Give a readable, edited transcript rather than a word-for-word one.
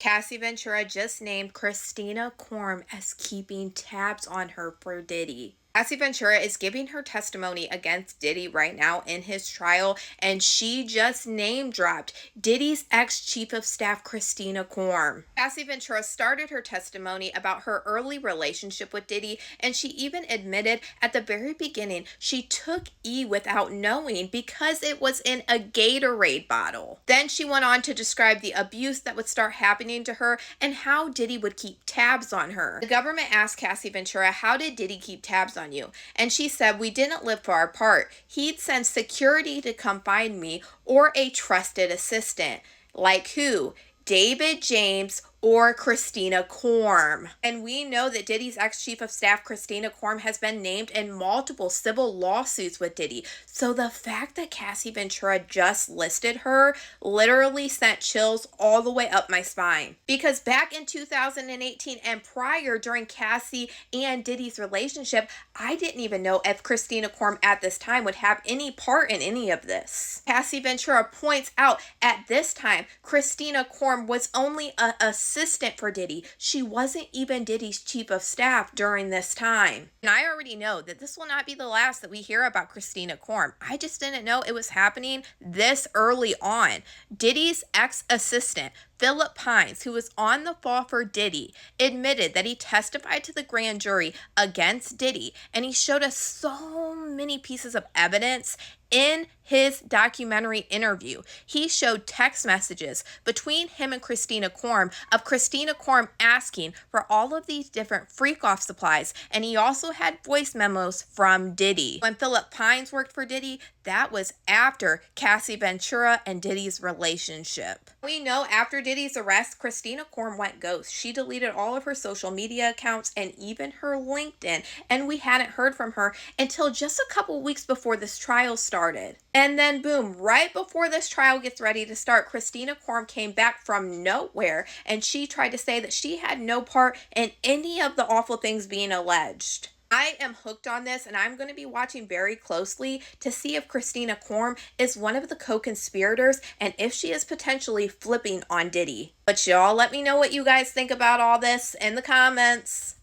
Cassie Ventura just named Kristina Khorram as keeping tabs on her for Diddy. Cassie Ventura is giving her testimony against Diddy right now in his trial, and she just name dropped Diddy's ex chief of staff, Kristina Khorram. Cassie Ventura started her testimony about her early relationship with Diddy, and she even admitted at the very beginning she took E without knowing because it was in a Gatorade bottle. Then she went on to describe the abuse that would start happening to her and how Diddy would keep tabs on her. The government asked Cassie Ventura, "How did Diddy keep tabs on you?" And she said, "We didn't live far apart. He'd send security to come find me or a trusted assistant." Like who? David James or Kristina Khorram. And we know that Diddy's ex-chief of staff, Kristina Khorram, has been named in multiple civil lawsuits with Diddy. So the fact that Cassie Ventura just listed her literally sent chills all the way up my spine. Because back in 2018 and prior, during Cassie and Diddy's relationship, I didn't even know if Kristina Khorram at this time would have any part in any of this. Cassie Ventura points out at this time, Kristina Khorram was only a assistant for Diddy. She wasn't even Diddy's chief of staff during this time. And I already know that this will not be the last that we hear about Kristina Khorram. I just didn't know it was happening this early on. Diddy's ex-assistant, Philip Pines, who was on the fall for Diddy, admitted that he testified to the grand jury against Diddy, and he showed us so many pieces of evidence in his documentary interview. He showed text messages between him and Kristina Khorram of Kristina Khorram asking for all of these different freak-off supplies, and he also had voice memos from Diddy. When Philip Pines worked for Diddy, that was after Cassie Ventura and Diddy's relationship. We know after Diddy's arrest, Kristina Khorram went ghost. She deleted all of her social media accounts and even her LinkedIn, and we hadn't heard from her until just a couple weeks before this trial started. And then boom, right before this trial gets ready to start, Kristina Khorram came back from nowhere and she tried to say that she had no part in any of the awful things being alleged. I am hooked on this, and I'm going to be watching very closely to see if Kristina Khorram is one of the co-conspirators and if she is potentially flipping on Diddy. But y'all let me know what you guys think about all this in the comments.